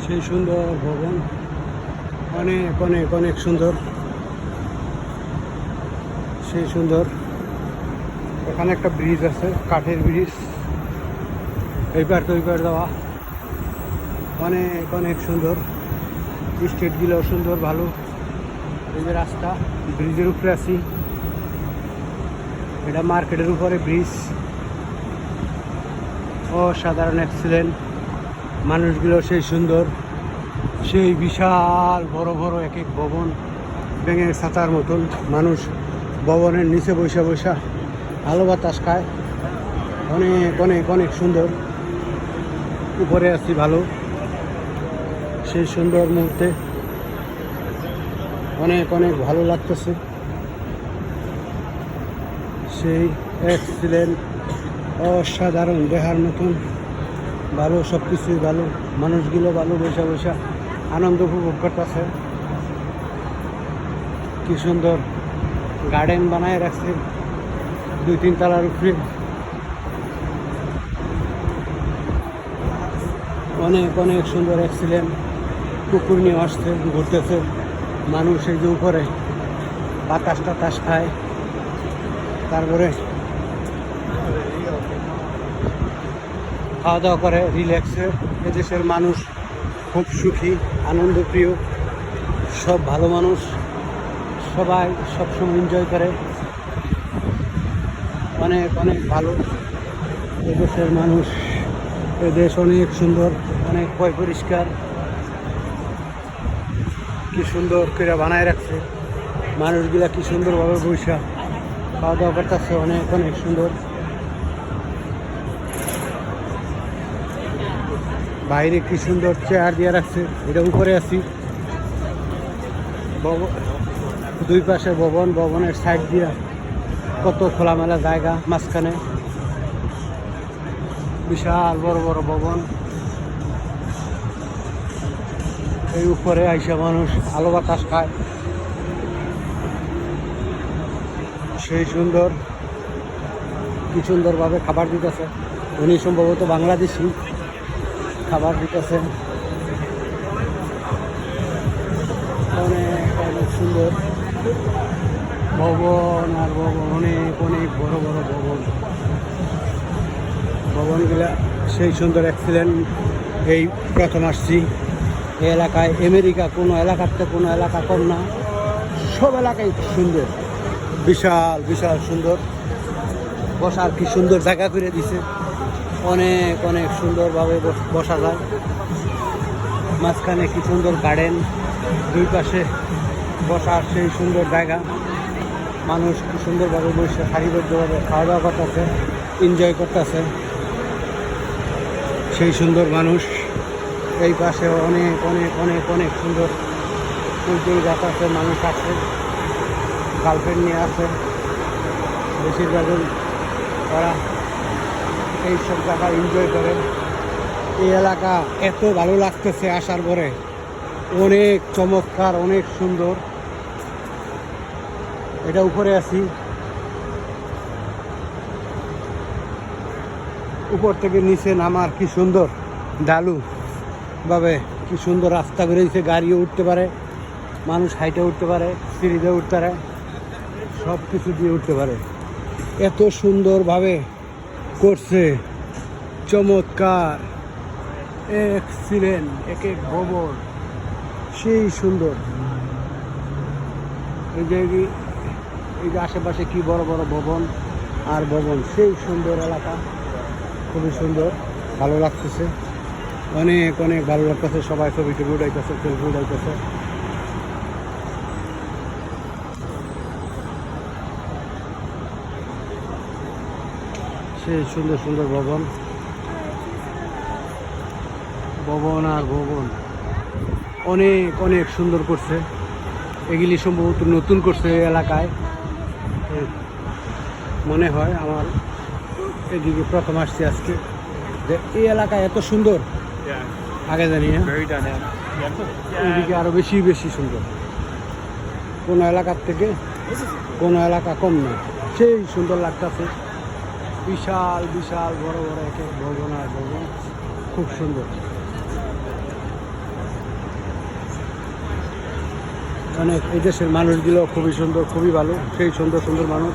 সেই সুন্দর ভবন, অনেক অনেক অনেক সুন্দর, সেই সুন্দর। এখানে একটা ব্রিজ আছে, কাঠের ব্রিজ, এই পার তো ওই পার দেওয়া, অনেক অনেক সুন্দর। স্টেটগুলোও সুন্দর, ভালো। এই যে রাস্তা, ব্রিজের উপরে আছি, এটা মার্কেটের উপরে ব্রিজ। অসাধারণ, এক্সিলেন্ট। মানুষগুলো সেই সুন্দর, সেই বিশাল বড় বড় এক এক ভবন, ব্যাঙের ছাতার মতন। মানুষ ভবনের নিচে বসে বসে আলো বাতাস খায়, অনেক অনেক অনেক সুন্দর। উপরে আছি, ভালো, সেই সুন্দর মুহূর্তে অনেক অনেক ভালো লাগতেছে, সেই এক্সিলেন্ট, অসাধারণ, দেখার মতন ভালো, সব কিছুই ভালো। মানুষগুলো ভালো, বসে বসে আনন্দ উপভোগ করতেছে। কি সুন্দর গার্ডেন বানায় রাখছে 2-3 তলার উপরে, অনেক অনেক সুন্দর, এক্সিলেন্ট। কুকুর নিয়ে আসছে, ঘুরতেছে মানুষ, এই যে উপরে বাতাস টাতাস খায়, তারপরে খাওয়া দাওয়া করে, রিল্যাক্সে। এদেশের মানুষ খুব সুখী, আনন্দপ্রিয়, সব ভালো মানুষ, সবাই সবসময় এনজয় করে, অনেক অনেক ভালো এদেশের মানুষ। এদেশ অনেক সুন্দর, অনেক পরিষ্কার, কি সুন্দর করে বানায় রাখছে। মানুষগুলা কি সুন্দরভাবে বৈশা খাওয়া দাওয়া করতেছে, অনেক অনেক সুন্দর। বাইরে কি সুন্দর চেয়ার দিয়ে রাখছে, এটা উপরে আছি। দুই পাশে ভবন, ভবনের সাইড দিয়ে কত খোলামেলা জায়গা, মাঝখানে বিশাল বড় বড় ভবন। এই উপরে আইসা মানুষ আলো বাতাস খায়, সেই সুন্দর, কি সুন্দরভাবে খাবার দিতেছে। উনি সম্ভবত বাংলাদেশি, খাবার দিতেছে, অনেক অনেক সুন্দর ভবন। আর ভবন, অনেক অনেক বড় বড় ভবন, ভবনগুলা সেই সুন্দর, এক্সিলেন্ট। এই প্রথম আসছি এই এলাকায়। আমেরিকা কোনো এলাকার থেকে কোনো এলাকা কম না, সব এলাকায় সুন্দর, বিশাল বিশাল সুন্দর। বসার কি সুন্দর জায়গা করে দিছে, অনেক অনেক সুন্দরভাবে বসা যায়। মাঝখানে কি সুন্দর গার্ডেন, দুই পাশে বসার সেই সুন্দর জায়গা। মানুষ কি সুন্দরভাবে বসে সারিবদ্ধভাবে খাওয়া দাওয়া করতেছে, এনজয় করতেছে, সেই সুন্দর মানুষ। এই পাশে অনেক অনেক অনেক অনেক সুন্দর ফুল গাছ আছে, মানুষ আছে, গার্লফ্রেন্ড নিয়ে আছে। বেশিরভাগই ওরা এইসব জায়গা এনজয় করে। এই এলাকা এত ভালো লাগতেছে আসার পরে, অনেক চমৎকার, অনেক সুন্দর। এটা উপরে আছি, উপর থেকে নিচে নামার কি সুন্দর ঢালু ভাবে, কি সুন্দর রাস্তা করে দিচ্ছে। গাড়িও উঠতে পারে, মানুষ হাইটে উঠতে পারে, সিঁড়িতে উঠতে পারে, সব কিছু দিয়ে উঠতে পারে। এত সুন্দরভাবে করছে, চমৎকার, এক্সিলেন্ট। এক এক ভবন সেই সুন্দর। এই যে আশেপাশে কি বড় বড় ভবন আর ভবন, সেই সুন্দর এলাকা, খুবই সুন্দর, ভালো লাগতেছে, অনেক অনেক ভালো লাগতেছে। সবাই ছবি টবি উঠাইতেছে, সেলফি উঠাইতেছে। সেই সুন্দর সুন্দর ভবন, ভবন আর ভবন, অনেক অনেক সুন্দর করছে। এগুলি সম্ভবত নতুন করছে এলাকায় মনে হয় আমার। এদিকে প্রথম আসছি আজকে, যে এই এলাকা এত সুন্দর আগে জানি না। এদিকে আরো বেশি বেশি সুন্দর, কোনো এলাকার থেকে কোনো এলাকা কম না, সেই সুন্দর লাগতেছে। বিশাল বিশাল বড় বড় এক এক ভবন আর ভবন, খুব সুন্দর। অনেক এই দেশের মানুষগুলো খুবই সুন্দর, খুবই ভালো, সেই সুন্দর সুন্দর মানুষ।